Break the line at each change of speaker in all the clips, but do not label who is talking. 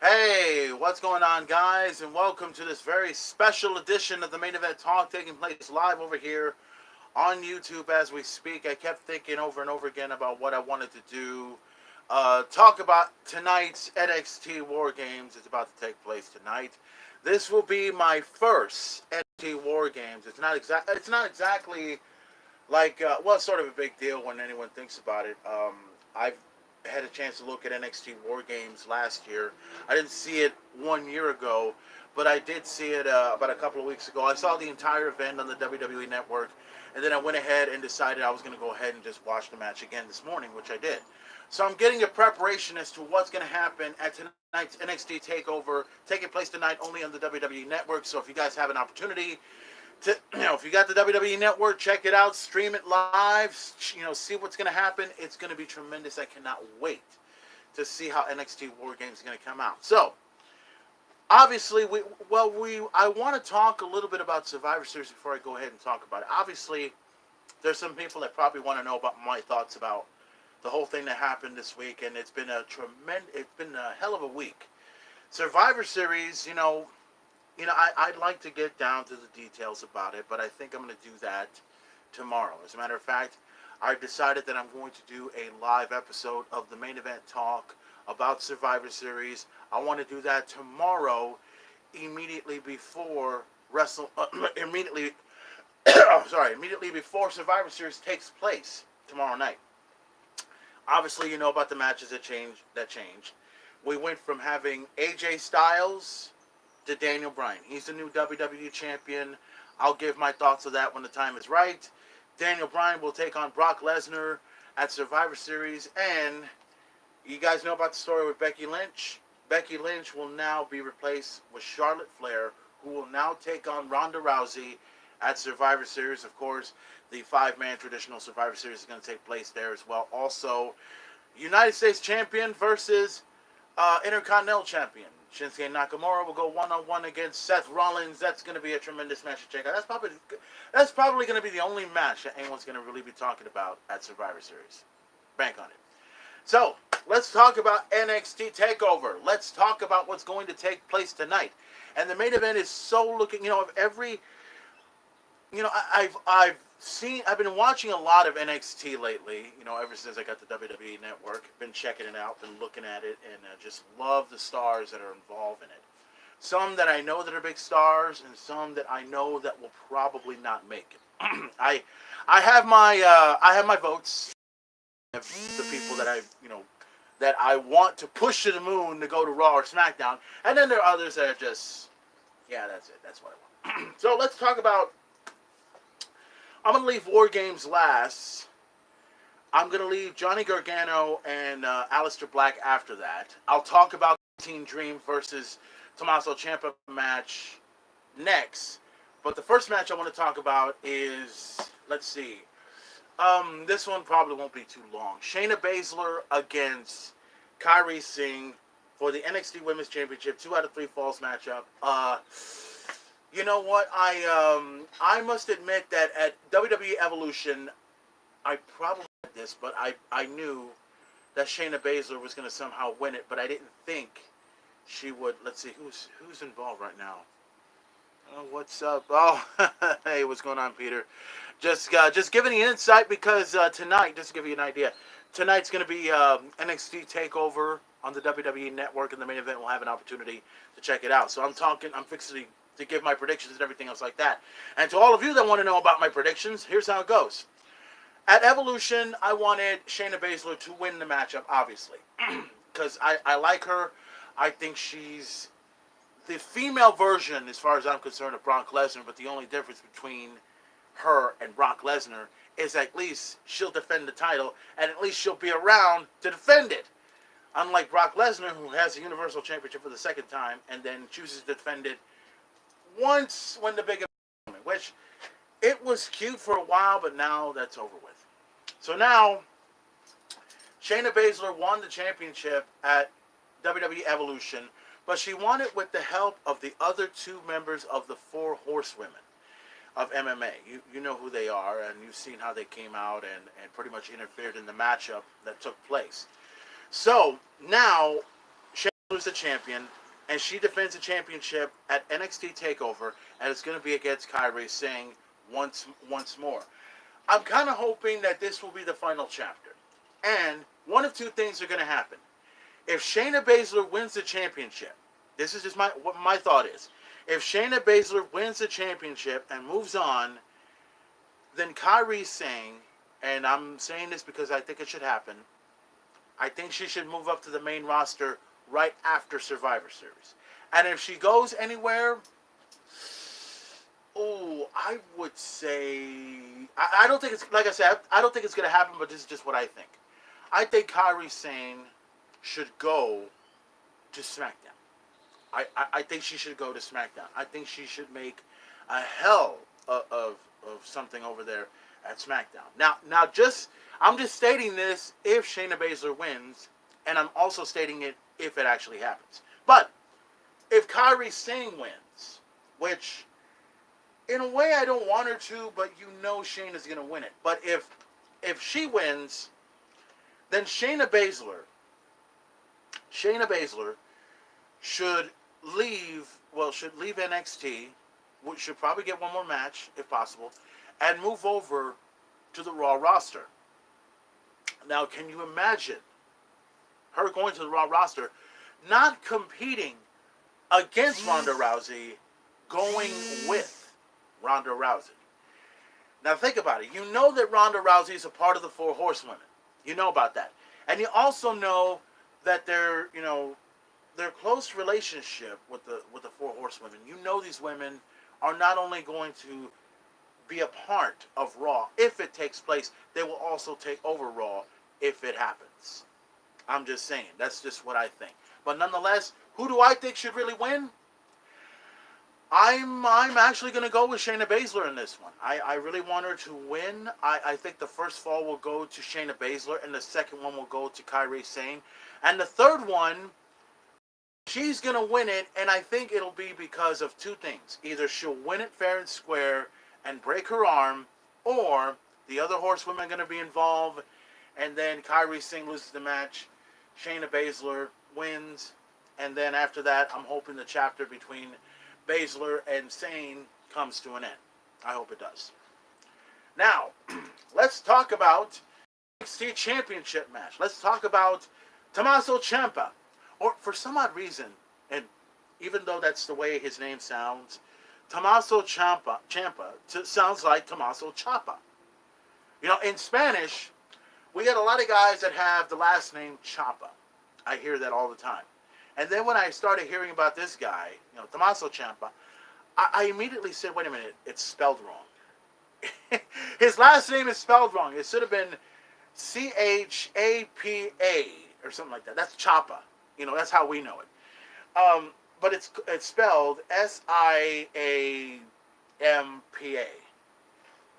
Hey, what's going on, guys? And welcome to this very special edition of the Main Event Talk taking place live over here on YouTube as we speak. I kept thinking over and over again about what I wanted to do. Talk about tonight's NXT War Games. It's about to take place tonight. This will be my first NXT War Games. It's not exactly like well, it's sort of a big deal when anyone thinks about it. I've had a chance to look at NXT War Games last year. I didn't see it 1 year ago, but I did see it about a couple of weeks ago. I saw the entire event on the WWE Network, and then I went ahead and decided I was going to go ahead and just watch the match again this morning, which I did. So I'm getting a preparation as to what's going to happen at tonight's NXT Takeover, taking place tonight only on the WWE Network. So if you guys have an opportunity if you got the WWE Network, check it out, stream it live, see what's going to happen. It's going to be tremendous. I cannot wait to see how NXT War Games is going to come out. So, obviously, I want to talk a little bit about Survivor Series before I go ahead and talk about it. Obviously, there's some people that probably want to know about my thoughts about the whole thing that happened this week, and it's been a hell of a week. Survivor Series, I'd like to get down to the details about it, but I think I'm going to do that tomorrow. As a matter of fact, I've decided that I'm going to do a live episode of the Main Event Talk about Survivor Series. I want to do that tomorrow, immediately before immediately before Survivor Series takes place tomorrow night. Obviously, you know about the matches that changed. We went from having AJ Styles to Daniel Bryan. He's the new WWE champion. I'll give my thoughts of that when the time is right. Daniel Bryan will take on Brock Lesnar at Survivor Series. And you guys know about the story with Becky Lynch. Becky Lynch will now be replaced with Charlotte Flair, who will now take on Ronda Rousey at Survivor Series. Of course, the 5-man traditional Survivor Series is going to take place there as well. Also, United States champion versus Intercontinental champion. Shinsuke Nakamura will go one-on-one against Seth Rollins. That's going to be a tremendous match to check out. That's probably going to be the only match that anyone's going to really be talking about at Survivor Series. Bank on it. So, let's talk about NXT TakeOver. Let's talk about what's going to take place tonight. And the main event is so looking, of every... I've been watching a lot of NXT lately, ever since I got the WWE Network. Been checking it out, been looking at it, and just love the stars that are involved in it. Some that I know that are big stars, and some that I know that will probably not make it. I have my votes. The people that that I want to push to the moon to go to Raw or SmackDown, and then there are others that are just, yeah, that's it. That's what I want. So let's talk about. I'm going to leave War Games last. I'm going to leave Johnny Gargano and Aleister Black after that. I'll talk about Team Dream versus Tommaso Ciampa match next. But the first match I want to talk about is, let's see. This one probably won't be too long. Shayna Baszler against Kairi Singh for the NXT Women's Championship. 2 out of 3 falls matchup. You know what? I must admit that at WWE Evolution, I probably did this, but I knew that Shayna Baszler was going to somehow win it, but I didn't think she would. Let's see, who's involved right now? Oh, what's up? Oh, hey, what's going on, Peter? Just giving the insight because tonight, just to give you an idea, tonight's going to be NXT Takeover on the WWE Network, and the main event will have an opportunity to check it out. So I'm fixing to give my predictions and everything else like that. And to all of you that want to know about my predictions, here's how it goes. At Evolution, I wanted Shayna Baszler to win the matchup, obviously. Because I like her. I think she's the female version, as far as I'm concerned, of Brock Lesnar. But the only difference between her and Brock Lesnar is at least she'll defend the title, and at least she'll be around to defend it. Unlike Brock Lesnar, who has the Universal Championship for the second time, and then chooses to defend it once when the big event, which it was cute for a while, but now that's over with. So now, Shayna Baszler won the championship at WWE Evolution, but she won it with the help of the other 2 members of the 4 Horsewomen of MMA. You know who they are, and you've seen how they came out and pretty much interfered in the matchup that took place. So now, the champion, and she defends the championship at NXT Takeover, and it's going to be against Kairi Singh once more. I'm kind of hoping that this will be the final chapter, and one of two things are going to happen. If Shayna Baszler wins the championship, this is just what my thought is. If Shayna Baszler wins the championship and moves on, then Kairi Singh, and I'm saying this because I think it should happen, I think she should move up to the main roster right after Survivor Series. And if she goes anywhere, I would say, I don't think it's, like I said, I don't think it's going to happen, but this is just what I think. I think Kairi Sane should go to SmackDown. I think she should go to SmackDown. I think she should make a hell of something over there at SmackDown. Now, I'm just stating this if Shayna Baszler wins, and I'm also stating it if it actually happens. But if Kairi Sane wins, which in a way I don't want her to, but you know Shayna's going to win it. But if she wins, then Shayna Baszler should leave NXT, which should probably get one more match if possible, and move over to the Raw roster. Now, can you imagine her going to the Raw roster, not competing against Ronda Rousey, going with Ronda Rousey? Now, think about it. You know that Ronda Rousey is a part of the Four Horsewomen. You know about that. And you also know that their close relationship with the Four Horsewomen. You know these women are not only going to be a part of Raw if it takes place, they will also take over Raw if it happens. I'm just saying. That's just what I think. But nonetheless, who do I think should really win? I'm actually going to go with Shayna Baszler in this one. I really want her to win. I think the first fall will go to Shayna Baszler, and the second one will go to Kairi Sane. And the third one, she's going to win it, and I think it'll be because of two things. Either she'll win it fair and square and break her arm, or the other horsewomen are going to be involved, and then Kairi Sane loses the match, Shayna Baszler wins, and then after that, I'm hoping the chapter between Baszler and Sane comes to an end. I hope it does. Now, let's talk about NXT Championship match. Let's talk about Tommaso Ciampa. Or for some odd reason, and even though that's the way his name sounds, Tommaso Ciampa sounds like Tommaso Ciampa. You know, in Spanish, we got a lot of guys that have the last name Ciampa. I hear that all the time. And then when I started hearing about this guy, Tommaso Ciampa, I immediately said, wait a minute, it's spelled wrong. His last name is spelled wrong. It should have been Chapa or something like that. That's Ciampa. That's how we know it. But it's spelled Siampa.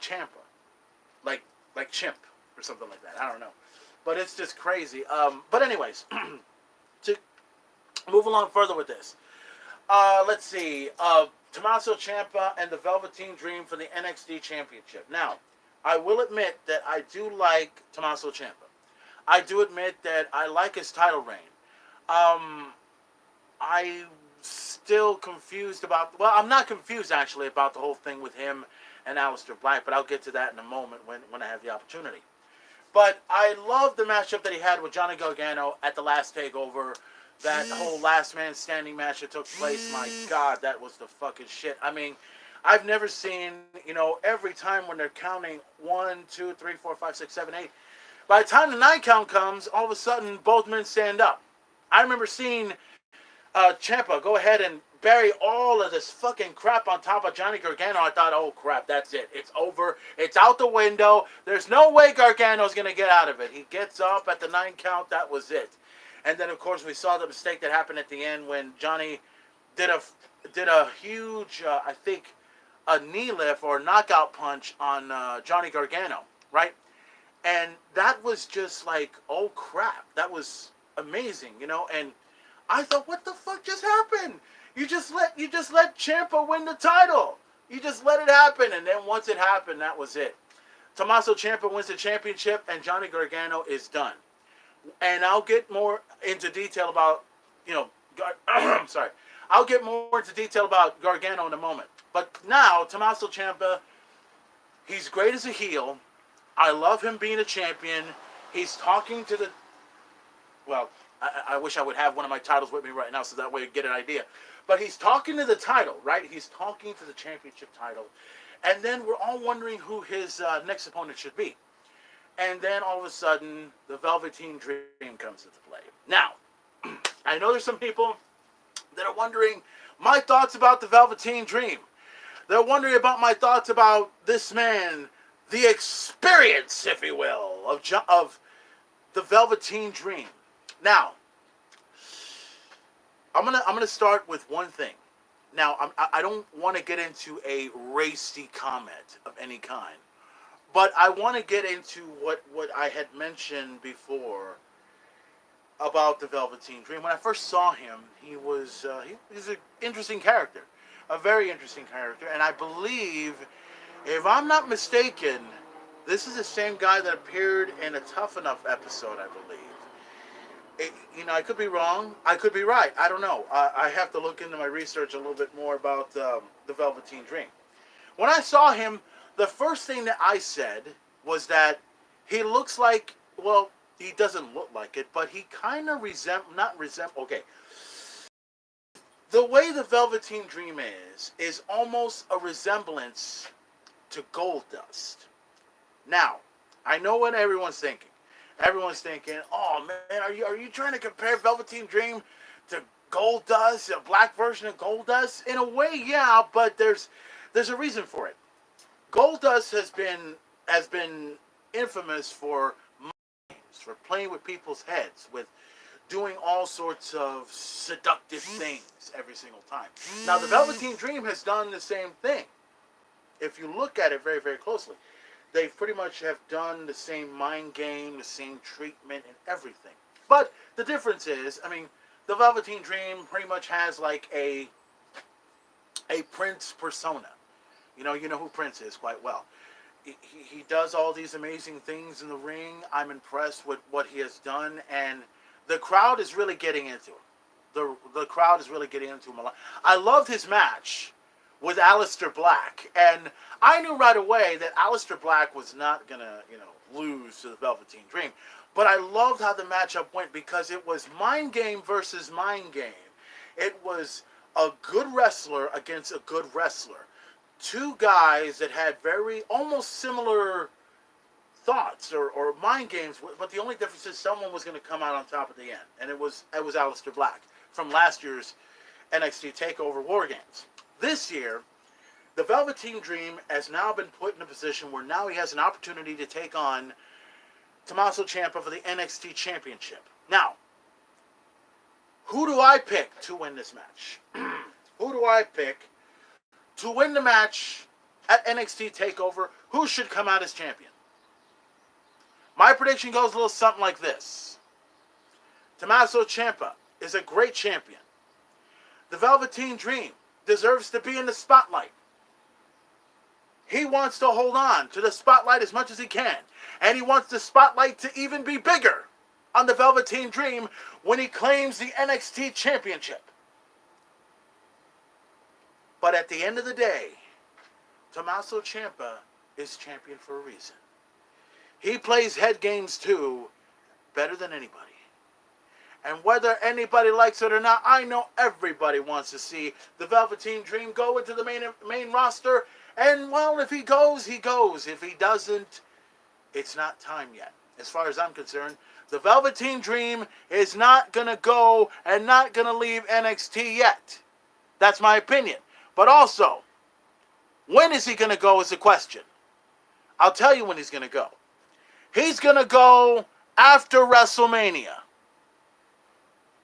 Ciampa. Like chimp or something like that. I don't know. But it's just crazy. But anyways, to move along further with this. Let's see. Tommaso Ciampa and the Velveteen Dream for the NXT Championship. Now, I will admit that I do like Tommaso Ciampa. I do admit that I like his title reign. I'm still confused about... Well, I'm not confused, actually, about the whole thing with him and Aleister Black, but I'll get to that in a moment when I have the opportunity. But I love the matchup that he had with Johnny Gargano at the last TakeOver. That whole last man standing match that took place, my God, that was the fucking shit. I mean, I've never seen, every time when they're counting 1, 2, 3, 4, 5, 6, 7, 8. By the time the 9 count comes, all of a sudden, both men stand up. I remember seeing Ciampa go ahead and bury all of this fucking crap on top of Johnny Gargano. I thought, oh crap, that's it. It's over. It's out the window. There's no way Gargano's going to get out of it. He gets up at the 9 count. That was it. And then, of course, we saw the mistake that happened at the end when Johnny did a huge, I think, a knee lift or knockout punch on Johnny Gargano, right? And that was just like, oh crap, that was amazing, And I thought, what the fuck just happened? You just let Ciampa win the title. You just let it happen, and then once it happened, that was it. Tommaso Ciampa wins the championship, and Johnny Gargano is done. And I'll get more into detail about, Sorry. I'll get more into detail about Gargano in a moment. But now, Tommaso Ciampa, he's great as a heel. I love him being a champion. He's talking to the... Well, I wish I would have one of my titles with me right now so that way I get an idea. But he's talking to the title, right? He's talking to the championship title. And then we're all wondering who his next opponent should be. And then all of a sudden, the Velveteen Dream comes into play. Now, I know there's some people that are wondering my thoughts about the Velveteen Dream. They're wondering about my thoughts about this man, the experience, if you will, of the Velveteen Dream. Now, I'm gonna start with one thing. Now, I don't want to get into a racy comment of any kind, but I want to get into what I had mentioned before about the Velveteen Dream. When I first saw him, he's an interesting character, a very interesting character, and I believe, if I'm not mistaken, this is the same guy that appeared in a Tough Enough episode, I believe. I could be wrong. I could be right. I don't know. I have to look into my research a little bit more about the Velveteen Dream. When I saw him, the first thing that I said was he looks like, well, he doesn't look like it, but he kind of okay. The way the Velveteen Dream is almost a resemblance to Goldust. Now, I know what everyone's thinking. Everyone's thinking, oh man, are you trying to compare Velveteen Dream to Goldust, a black version of Goldust? In a way, yeah, but there's a reason for it. Goldust has been infamous for playing with people's heads, with doing all sorts of seductive things every single time. Now, the Velveteen Dream has done the same thing. If you look at it very, very closely, they pretty much have done the same mind game, the same treatment, and everything. But the difference is, the Velveteen Dream pretty much has like a Prince persona. You know who Prince is quite well. He does all these amazing things in the ring. I'm impressed with what he has done, and the crowd is really getting into him. The crowd is really getting into him a lot. I loved his match with Aleister Black, and I knew right away that Aleister Black was not gonna, lose to the Velveteen Dream. But I loved how the matchup went because it was mind game versus mind game. It was a good wrestler against a good wrestler. Two guys that had very almost similar thoughts or mind games, but the only difference is someone was going to come out on top at the end, and it was Aleister Black from last year's NXT Takeover War Games. This year, the Velveteen Dream has now been put in a position where now he has an opportunity to take on Tommaso Ciampa for the NXT Championship. Now, who do I pick to win this match? Who do I pick to win the match at NXT Takeover? Who should come out as champion? My prediction goes a little something like this. Tommaso Ciampa is a great champion. The Velveteen Dream deserves to be in the spotlight. He wants to hold on to the spotlight as much as he can. And he wants the spotlight to even be bigger on the Velveteen Dream when he claims the NXT Championship. But at the end of the day, Tommaso Ciampa is champion for a reason. He plays head games too, better than anybody. And whether anybody likes it or not, I know everybody wants to see the Velveteen Dream go into the main roster. And, well, if he goes, he goes. If he doesn't, it's not time yet. As far as I'm concerned, the Velveteen Dream is not going to go and not going to leave NXT yet. That's my opinion. But also, when is he going to go is the question. I'll tell you when he's going to go. He's going to go after WrestleMania.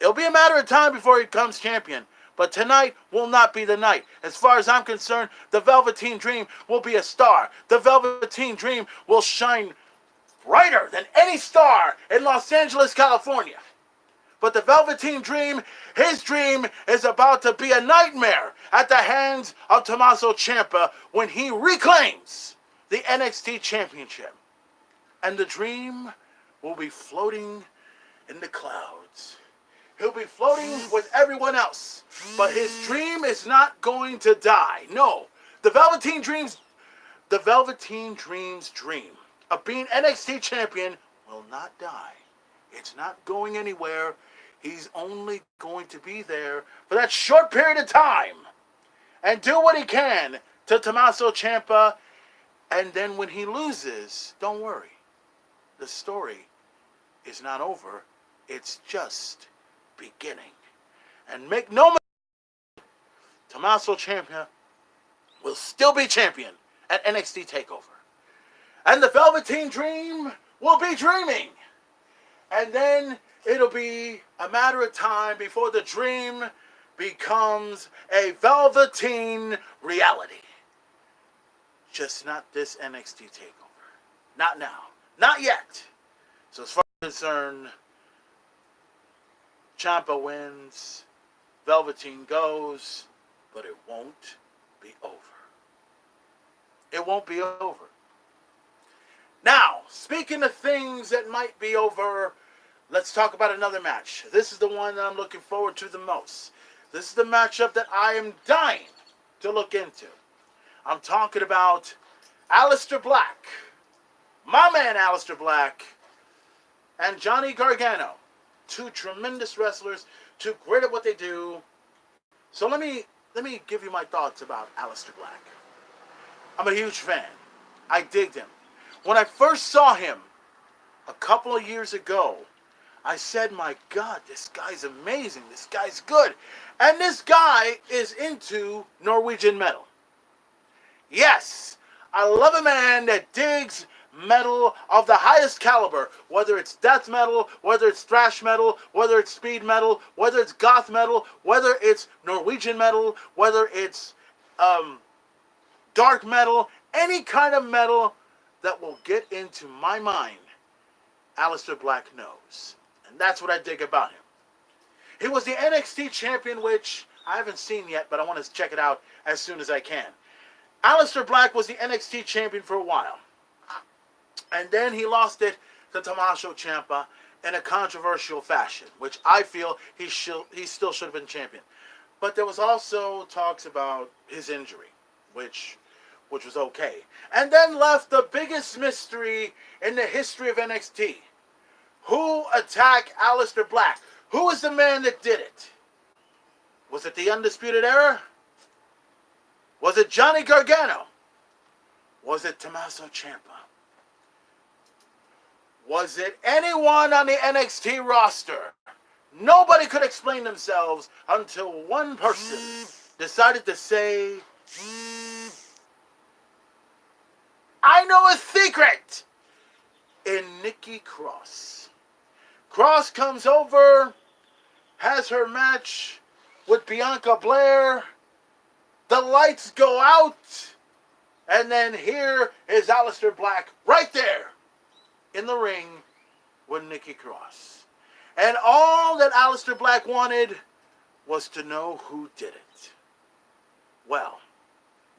It'll be a matter of time before he becomes champion. But tonight will not be the night. As far as I'm concerned, the Velveteen Dream will be a star. The Velveteen Dream will shine brighter than any star in Los Angeles, California. But the Velveteen Dream, his dream is about to be a nightmare at the hands of Tommaso Ciampa when he reclaims the NXT Championship. And the Dream will be floating in the clouds. He'll be floating with everyone else. But his dream is not going to die. No. The Velveteen Dream's dream of being NXT champion will not die. It's not going anywhere. He's only going to be there for that short period of time and do what he can to Tommaso Ciampa. And then when he loses, don't worry. The story is not over. It's just beginning. And make no mistake, Tommaso Ciampa will still be champion at NXT Takeover. And the Velveteen Dream will be dreaming. And then it'll be a matter of time before the dream becomes a Velveteen reality. Just not this NXT Takeover. Not now. Not yet. So as far as I'm concerned, Ciampa wins, Velveteen goes, but it won't be over. It won't be over. Now, speaking of things that might be over, let's talk about another match. This is the one that I'm looking forward to the most. This is the matchup that I am dying to look into. I'm talking about Aleister Black, my man Aleister Black, and Johnny Gargano. Two tremendous wrestlers, two great at what they do. So let me give you my thoughts about Aleister Black. I'm a huge fan. I digged him. When I first saw him a couple of years ago, I said, my God, this guy's amazing. This guy's good. And this guy is into Norwegian metal. Yes, I love a man that digs metal of the highest caliber, whether it's death metal, whether it's thrash metal, whether it's speed metal, whether it's goth metal, whether it's Norwegian metal, whether it's dark metal, any kind of metal that will get into my mind, Aleister Black knows. And that's what I dig about him. He was the NXT champion, which I haven't seen yet, but I want to check it out as soon as I can. Aleister Black was the NXT champion for a while. And then he lost it to Tommaso Ciampa in a controversial fashion, which I feel he still should have been champion. But there was also talks about his injury, which was okay. And then left the biggest mystery in the history of NXT. Who attacked Aleister Black? Who was the man that did it? Was it the Undisputed Era? Was it Johnny Gargano? Was it Tommaso Ciampa? Was it anyone on the NXT roster? Nobody could explain themselves until one person decided to say, I know a secret! In Nikki Cross. Cross comes over, has her match with Bianca Belair. The lights go out, and then here is Aleister Black right there in the ring with Nikki Cross. And all that Aleister Black wanted was to know who did it. Well,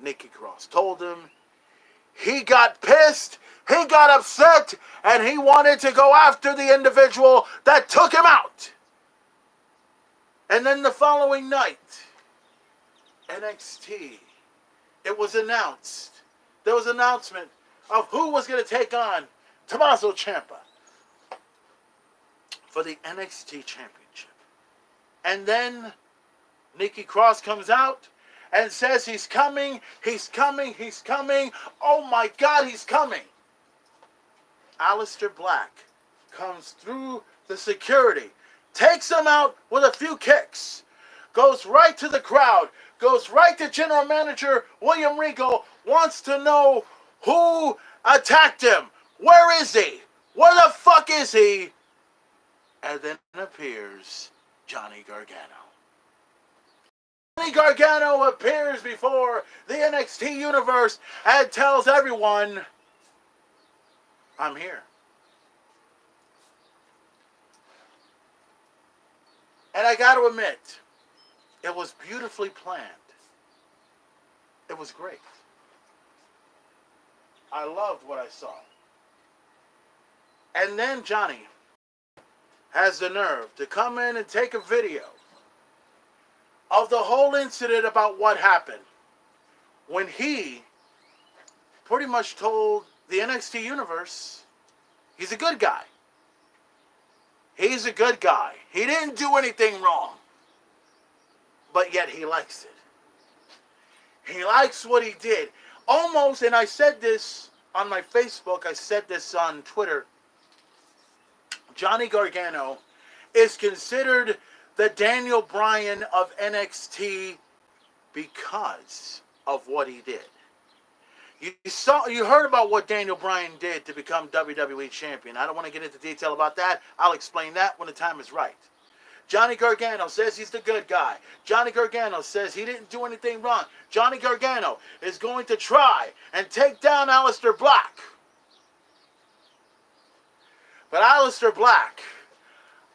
Nikki Cross told him. He got pissed, he got upset, and he wanted to go after the individual that took him out. And then the following night, NXT, it was announced. There was an announcement of who was going to take on Tommaso Ciampa for the NXT Championship. And then Nikki Cross comes out and says he's coming, he's coming, he's coming. Oh my God, he's coming. Aleister Black comes through the security, takes him out with a few kicks, goes right to the crowd, goes right to General Manager William Regal, wants to know who attacked him. Where is he? Where the fuck is he? And then appears Johnny Gargano. Johnny Gargano appears before the NXT universe and tells everyone, I'm here. And I got to admit, it was beautifully planned. It was great. I loved what I saw. And then Johnny has the nerve to come in and take a video of the whole incident about what happened when he pretty much told the NXT universe he's a good guy. He's a good guy. He didn't do anything wrong. But yet he likes it. He likes what he did. Almost, and I said this on my Facebook, I said this on Twitter, Johnny Gargano is considered the Daniel Bryan of NXT because of what he did. You heard about what Daniel Bryan did to become WWE champion. I don't want to get into detail about that. I'll explain that when the time is right. Johnny Gargano says he's the good guy. Johnny Gargano says he didn't do anything wrong. Johnny Gargano is going to try and take down Aleister Black. But Aleister Black,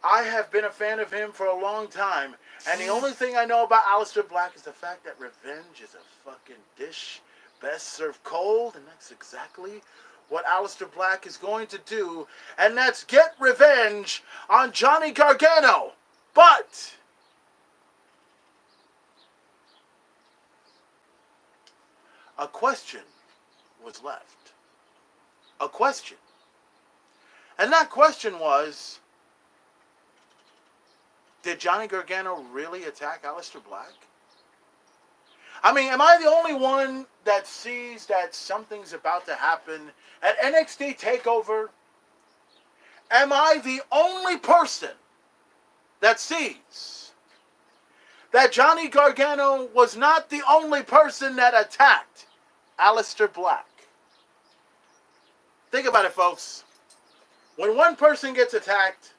I have been a fan of him for a long time. And the only thing I know about Aleister Black is the fact that revenge is a fucking dish best served cold. And that's exactly what Aleister Black is going to do. And that's get revenge on Johnny Gargano. But a question was left. A question. And that question was, did Johnny Gargano really attack Aleister Black? I mean, am I the only one that sees that something's about to happen at NXT Takeover? Am I the only person that sees that Johnny Gargano was not the only person that attacked Aleister Black? Think about it, folks. When one person gets attacked,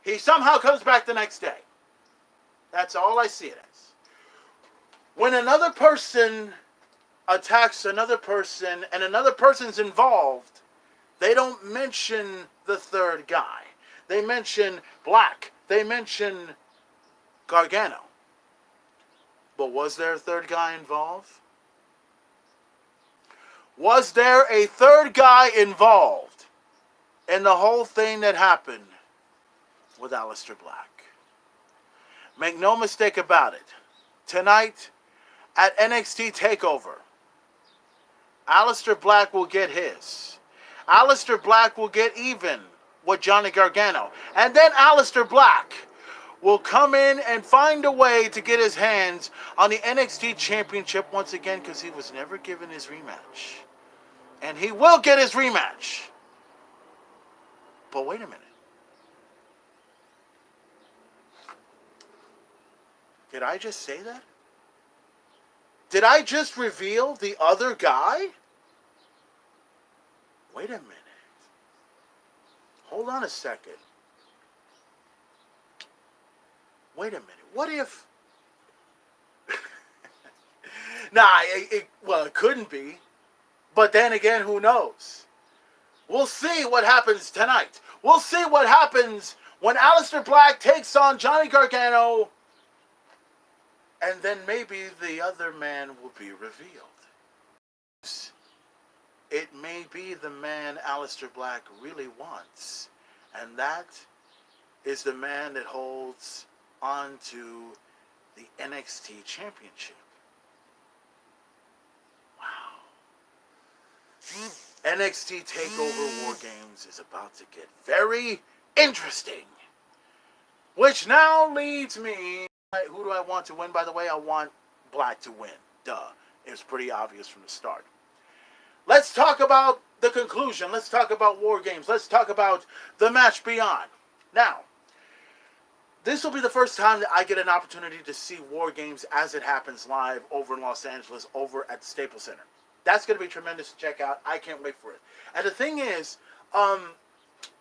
he somehow comes back the next day. That's all I see it as. When another person attacks another person and another person's involved, they don't mention the third guy. They mention Black. They mention Gargano. But was there a third guy involved? Was there a third guy involved in the whole thing that happened with Aleister Black? Make no mistake about it. Tonight at NXT Takeover, Aleister Black will get his. Aleister Black will get even with Johnny Gargano. And then Aleister Black will come in and find a way to get his hands on the NXT Championship once again, because he was never given his rematch. And he will get his rematch. But wait a minute. Did I just say that? Did I just reveal the other guy? Wait a minute. Hold on a second. Wait a minute. What if... it couldn't be. But then again, who knows? We'll see what happens tonight. We'll see what happens when Aleister Black takes on Johnny Gargano. And then maybe the other man will be revealed. It may be the man Aleister Black really wants. And that is the man that holds on to the NXT Championship. Wow. NXT Takeover War Games is about to get very interesting. Which now leads me... Who do I want to win, by the way? I want Black to win. Duh. It was pretty obvious from the start. Let's talk about the conclusion. Let's talk about War Games. Let's talk about the match beyond. Now, this will be the first time that I get an opportunity to see War Games as it happens live over in Los Angeles, over at the Staples Center. That's going to be tremendous to check out. I can't wait for it. And the thing is,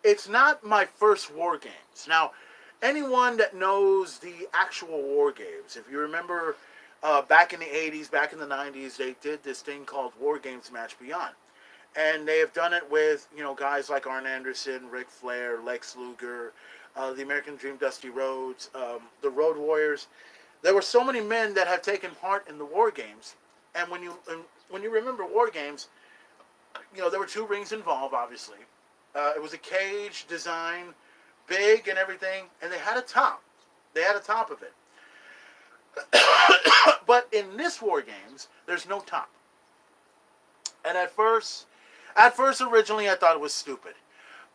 it's not my first War Games. Now, anyone that knows the actual War Games, if you remember back in the 80s, back in the 90s, they did this thing called War Games Match Beyond. And they have done it with, guys like Arn Anderson, Ric Flair, Lex Luger, the American Dream, Dusty Rhodes, the Road Warriors. There were so many men that have taken part in the War Games. And when you remember War Games, there were 2 rings involved, obviously. It was a cage design, big and everything, and they had a top. They had a top of it. But in this War Games, there's no top. And at first, originally, I thought it was stupid.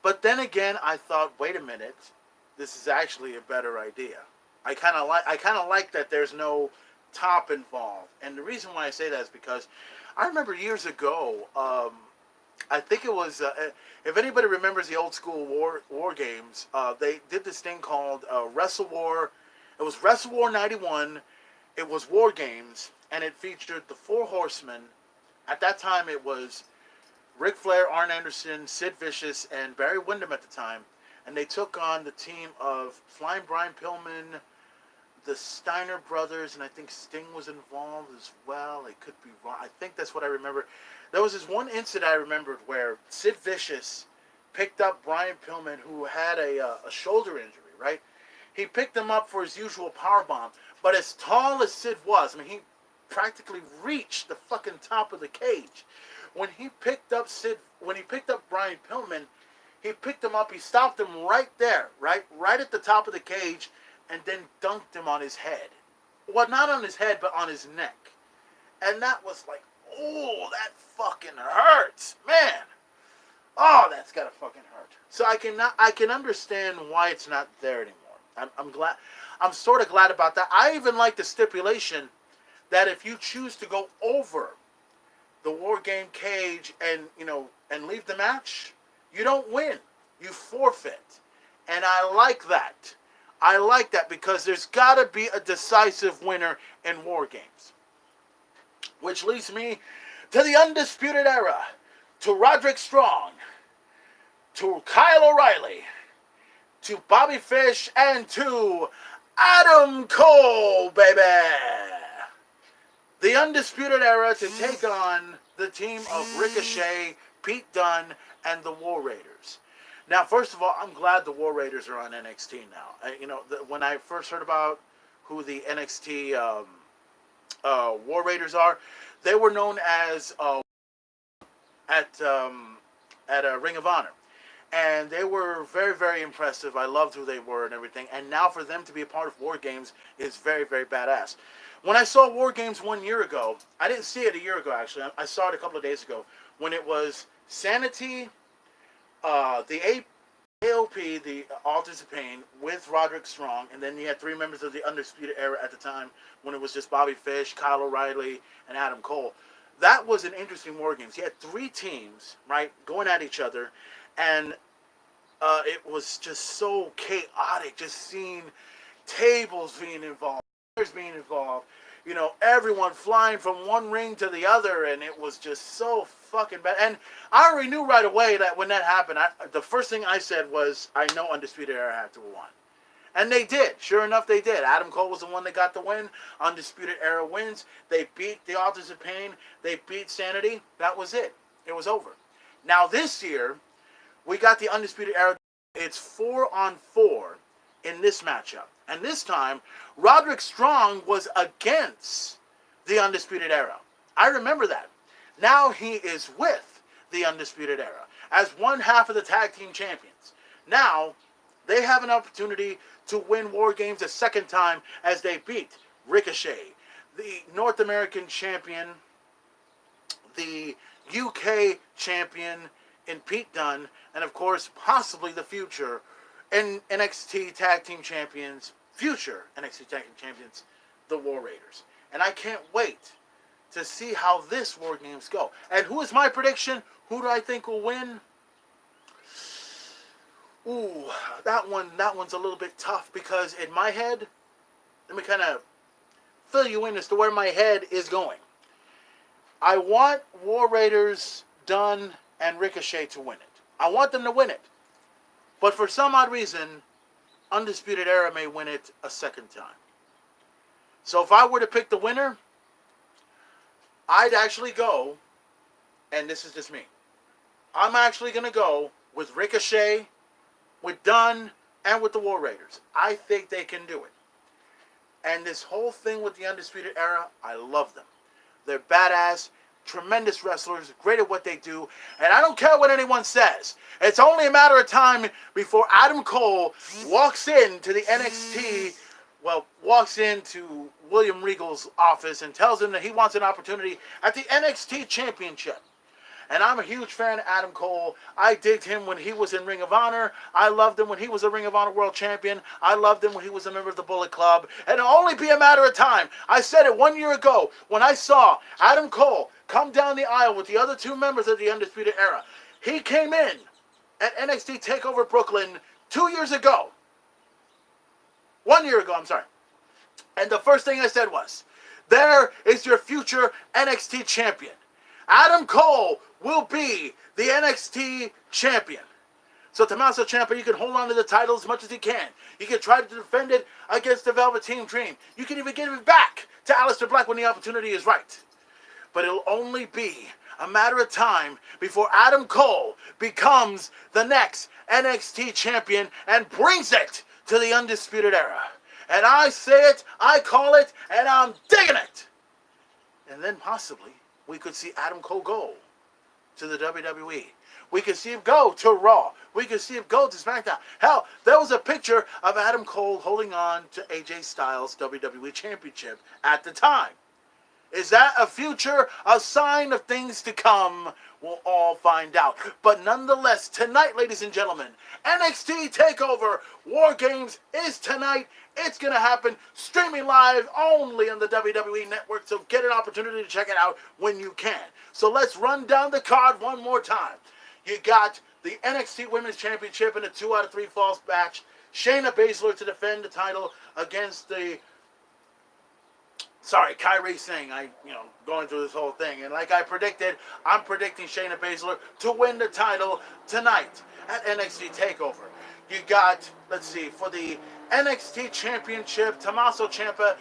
But then again, I thought, wait a minute, this is actually a better idea. I kind of like that there's no top involved. And the reason why I say that is because I remember years ago, I think it was, if anybody remembers the old school war games, they did this thing called Wrestle War. It was Wrestle War 91. It was War Games, and it featured the Four Horsemen. At that time, it was Ric Flair, Arn Anderson, Sid Vicious, and Barry Windham at the time. And they took on the team of Flying Brian Pillman, the Steiner brothers, and I think Sting was involved as well. It could be wrong. I think that's what I remember. There was this one incident I remembered where Sid Vicious picked up Brian Pillman, who had a shoulder injury, right? He picked him up for his usual powerbomb. But as tall as Sid was, I mean, he practically reached the fucking top of the cage. When he picked up Brian Pillman, he picked him up, he stopped him right there, right at the top of the cage, and then dunked him on his head. Well, not on his head, but on his neck. And that was like, oh, that fucking hurts, man. Oh, that's gotta fucking hurt. So I can understand why it's not there anymore. I'm glad. I'm sort of glad about that. I even like the stipulation that if you choose to go over the War Game cage and leave the match, you don't win. You forfeit. And I like that. I like that because there's got to be a decisive winner in War Games. Which leads me to the Undisputed Era, to Roderick Strong, to Kyle O'Reilly, to Bobby Fish, and to Adam Cole, baby! The Undisputed Era to take on the team of Ricochet, Pete Dunne, and the War Raiders. Now, first of all, I'm glad the War Raiders are on NXT now. When I first heard about who the NXT War Raiders are, they were known as at Ring of Honor. And they were very, very impressive. I loved who they were and everything. And now for them to be a part of War Games is very, very badass. When I saw War Games 1 year ago, I didn't see it a year ago, actually. I saw it a couple of days ago. When it was Sanity, the AOP, the Authors of Pain, with Roderick Strong. And then you had 3 members of the Undisputed Era at the time when it was just Bobby Fish, Kyle O'Reilly, and Adam Cole. That was an interesting War Games. You had 3 teams, right, going at each other. And it was just so chaotic, just seeing tables being involved, players being involved, everyone flying from one ring to the other, and it was just so fucking bad. And I already knew right away that when that happened, the first thing I said was, I know Undisputed Era had to have won. And they did. Sure enough, they did. Adam Cole was the one that got the win. Undisputed Era wins. They beat the Authors of Pain. They beat Sanity. That was it. It was over. Now this year, we got the Undisputed Era. It's 4-on-4 in this matchup. And this time, Roderick Strong was against the Undisputed Era. I remember that. Now he is with the Undisputed Era as one half of the tag team champions. Now, they have an opportunity to win War Games a second time as they beat Ricochet, the North American champion, the UK champion in Pete Dunne, and of course, possibly the future NXT Tag Team Champions, future NXT Tag Team Champions, the War Raiders. And I can't wait to see how this War Games go. And who is my prediction? Who do I think will win? Ooh, that one's a little bit tough because in my head, let me kind of fill you in as to where my head is going. I want War Raiders, Dunne, and Ricochet to win it. I want them to win it. But for some odd reason, Undisputed Era may win it a second time. So if I were to pick the winner, I'd actually go, and this is just me, I'm actually going to go with Ricochet, with Dunne, and with the War Raiders. I think they can do it. And this whole thing with the Undisputed Era, I love them. They're badass. tremendous wrestlers, great at what they do, and I don't care what anyone says. It's only a matter of time before Adam Cole walks into the NXT, walks into William Regal's office and tells him that he wants an opportunity at the NXT Championship. And I'm a huge fan of Adam Cole. I digged him when he was in Ring of Honor. I loved him when he was a Ring of Honor World Champion. I loved him when he was a member of the Bullet Club. And it'll only be a matter of time. I said it 1 year ago when I saw Adam Cole come down the aisle with the other two members of the Undisputed Era. He came in at NXT Takeover Brooklyn 2 years ago. 1 year ago, I'm sorry. And the first thing I said was, there is your future NXT champion. Adam Cole will be the NXT champion. So Tommaso Ciampa, you can hold on to the title as much as you can. You can try to defend it against the Velveteen Dream. You can even give it back to Aleister Black when the opportunity is right. But it'll only be a matter of time before Adam Cole becomes the next NXT champion and brings it to the Undisputed Era. And I say it, I call it, and I'm digging it. And then possibly we could see Adam Cole go to the WWE. We could see him go to Raw. We could see him go to SmackDown. Hell, there was a picture of Adam Cole holding on to AJ Styles' WWE Championship at the time. Is that a future, a sign of things to come? We'll all find out. But nonetheless, tonight, ladies and gentlemen, NXT TakeOver War Games is tonight. It's going to happen streaming live only on the WWE Network, so get an opportunity to check it out when you can. So let's run down the card one more time. You got the NXT Women's Championship in a 2 out of 3 falls match. Shayna Baszler to defend the title against the... Sorry, Kairi Singh. Going through this whole thing. And like I predicted, I'm predicting Shayna Baszler to win the title tonight at NXT TakeOver. You got, let's see, for the NXT Championship, Tommaso Ciampa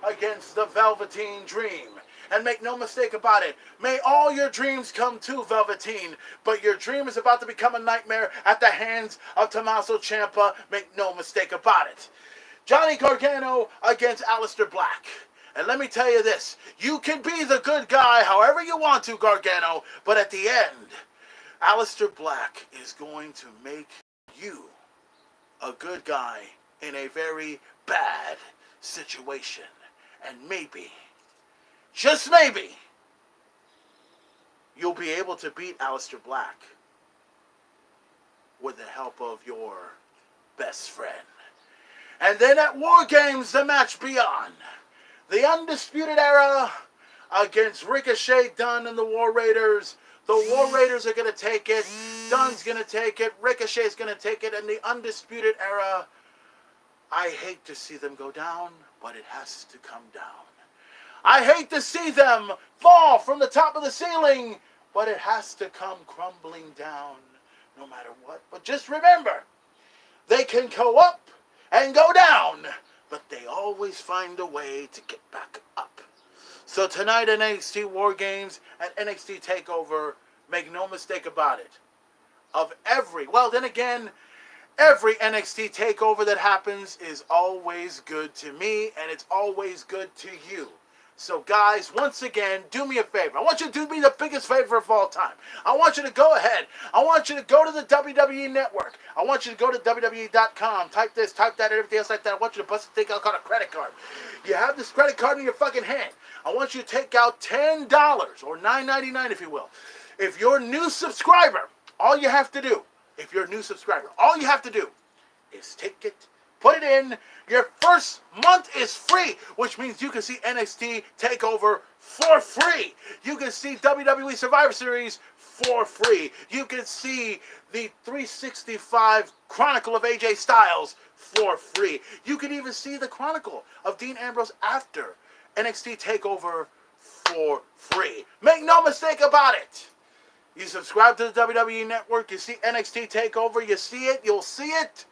against the Velveteen Dream. And make no mistake about it, may all your dreams come true, Velveteen, but your dream is about to become a nightmare at the hands of Tommaso Ciampa. Make no mistake about it. Johnny Gargano against Aleister Black. And let me tell you this, you can be the good guy however you want to, Gargano, but at the end, Aleister Black is going to make you a good guy in a very bad situation. And maybe, just maybe, you'll be able to beat Aleister Black with the help of your best friend. And then at War Games, the match beyond. The Undisputed Era against Ricochet, Dunn, and the War Raiders. The War Raiders are going to take it. Dunn's going to take it. Ricochet's going to take it. And the Undisputed Era, I hate to see them go down, but it has to come down. I hate to see them fall from the top of the ceiling, but it has to come crumbling down no matter what. But just remember, they can go up and go down, but they always find a way to get back up. So tonight at NXT War Games, at NXT TakeOver, make no mistake about it, every NXT TakeOver that happens is always good to me, and it's always good to you. So guys, once again, do me a favor. I want you to do me the biggest favor of all time. I want you to go ahead. I want you to go to the WWE Network. I want you to go to WWE.com. Type this, type that, and everything else like that. I want you to bust a thing out called a credit card. You have this credit card in your fucking hand. I want you to take out $10 or $9.99 if you will. If you're a new subscriber, all you have to do is take it, put it in. Your first month is free, which means you can see NXT TakeOver for free. You can see WWE Survivor Series for free. You can see the 365 Chronicle of AJ Styles for free. You can even see the Chronicle of Dean Ambrose after NXT TakeOver for free. Make no mistake about it. You subscribe to the WWE Network, you see NXT TakeOver, you see it, you'll see it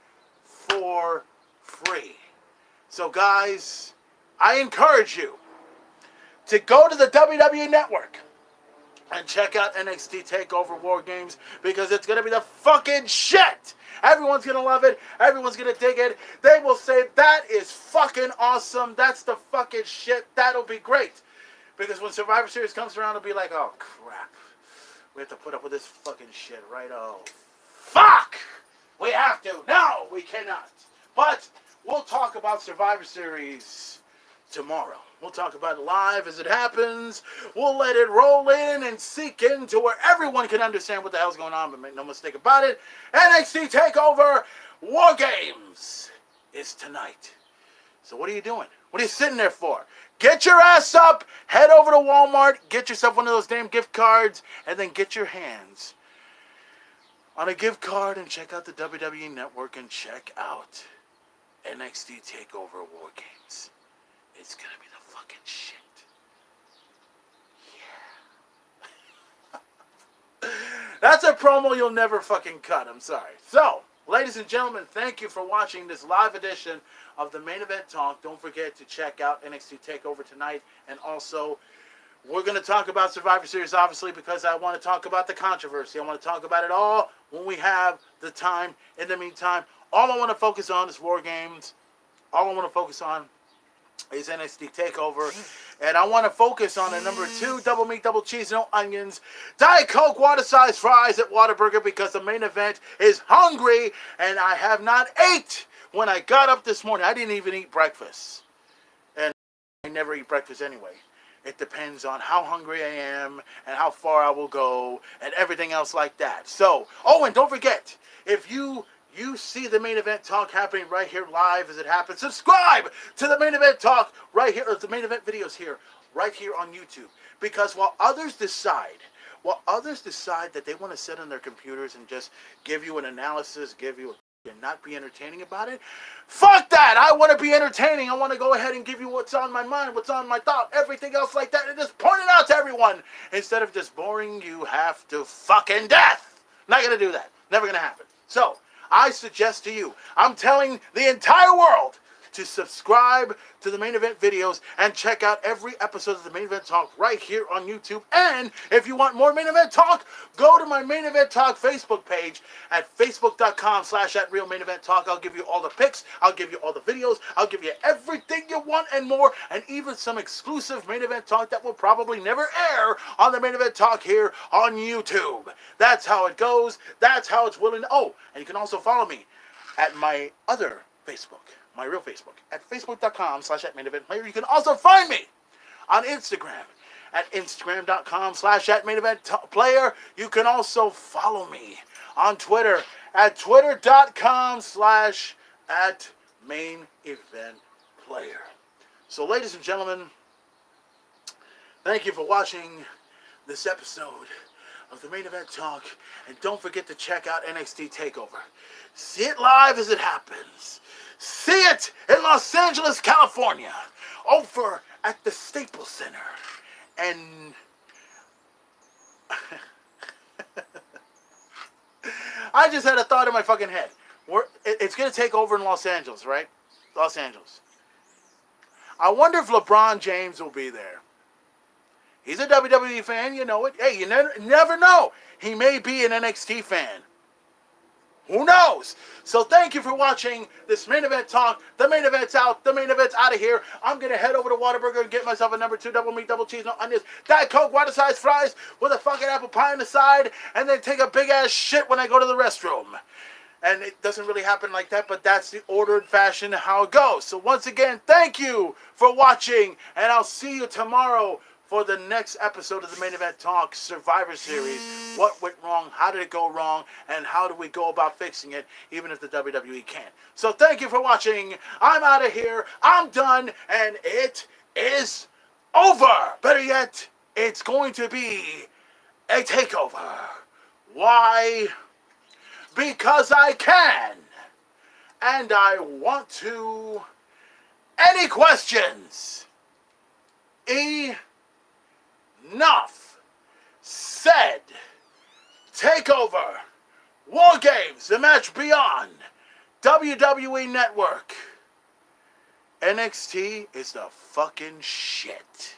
for free. So guys, I encourage you to go to the WWE Network and check out NXT TakeOver War Games, because it's going to be the fucking shit. Everyone's going to love it. Everyone's going to dig it. They will say, that is fucking awesome. That's the fucking shit. That'll be great. Because when Survivor Series comes around, it'll be like, oh, crap. We have to put up with this fucking shit, right? Oh, fuck! We have to. No, we cannot. But we'll talk about Survivor Series tomorrow. We'll talk about it live as it happens. We'll let it roll in and sink into where everyone can understand what the hell's going on, but make no mistake about it. NXT Takeover War Games is tonight. So what are you doing? What are you sitting there for? Get your ass up, head over to Walmart, get yourself one of those damn gift cards, and then get your hands on a gift card and check out the WWE Network and check out NXT Takeover War Games. It's gonna be the fucking shit. Yeah. That's a promo you'll never fucking cut, I'm sorry. So, ladies and gentlemen, thank you for watching this live edition of the Main Event Talk. Don't forget to check out NXT TakeOver tonight. And also, we're going to talk about Survivor Series, obviously, because I want to talk about the controversy. I want to talk about it all when we have the time. In the meantime, all I want to focus on is War Games. All I want to focus on is NXT TakeOver. And I want to focus on the number 2, double meat, double cheese, no onions, Diet Coke, water-sized fries at Whataburger, because the main event is hungry, and I have not ate when I got up this morning. I didn't even eat breakfast. And I never eat breakfast anyway. It depends on how hungry I am and how far I will go and everything else like that. So, oh, and don't forget, if you see the Main Event Talk happening right here live as it happens, subscribe to the Main Event Talk right here, or the Main Event videos here, right here on YouTube. Because while others decide that they want to sit on their computers and just give you an analysis, give you and not be entertaining about it, fuck that! I want to be entertaining. I want to go ahead and give you what's on my mind, what's on my thought, everything else like that, and just point it out to everyone instead of just boring you half to fucking death. Not gonna do that. Never gonna happen. So, I suggest to you, I'm telling the entire world to subscribe to the Main Event videos and check out every episode of the Main Event Talk right here on YouTube. And if you want more Main Event Talk, go to my Main Event Talk Facebook page at facebook.com/@RealMainEventTalk. I'll give you all the pics, I'll give you all the videos, I'll give you everything you want and more, and even some exclusive Main Event Talk that will probably never air on the Main Event Talk here on YouTube. That's how it goes. That's how it's willing. Oh, and you can also follow me at my other Facebook, my real Facebook, at facebook.com/@MainEventPlayer. You can also find me on Instagram at instagram.com/@MainEventPlayer. You can also follow me on Twitter at twitter.com/@MainEventPlayer. So, ladies and gentlemen, thank you for watching this episode of the Main Event Talk, and don't forget to check out NXT TakeOver. See it live as it happens. See it in Los Angeles, California, over at the Staples Center. And I just had a thought in my fucking head. It's going to take over in Los Angeles, right? Los Angeles. I wonder if LeBron James will be there. He's a WWE fan, you know it. Hey, you never know. He may be an NXT fan. Who knows? So thank you for watching this Main Event Talk. The main event's out. The main event's out of here. I'm going to head over to Whataburger and get myself a number 2 double meat, double cheese, no onions, Diet Coke, water-sized fries with a fucking apple pie on the side, and then take a big-ass shit when I go to the restroom. And it doesn't really happen like that, but that's the ordered fashion how it goes. So once again, thank you for watching, and I'll see you tomorrow for the next episode of the Main Event Talk Survivor Series. What went wrong? How did it go wrong? And how do we go about fixing it, even if the WWE can't? So thank you for watching. I'm out of here. I'm done. And it is over. Better yet, it's going to be a takeover. Why? Because I can. And I want to. Any questions? Enough said. Takeover, War Games, the match beyond, WWE Network. NXT is the fucking shit.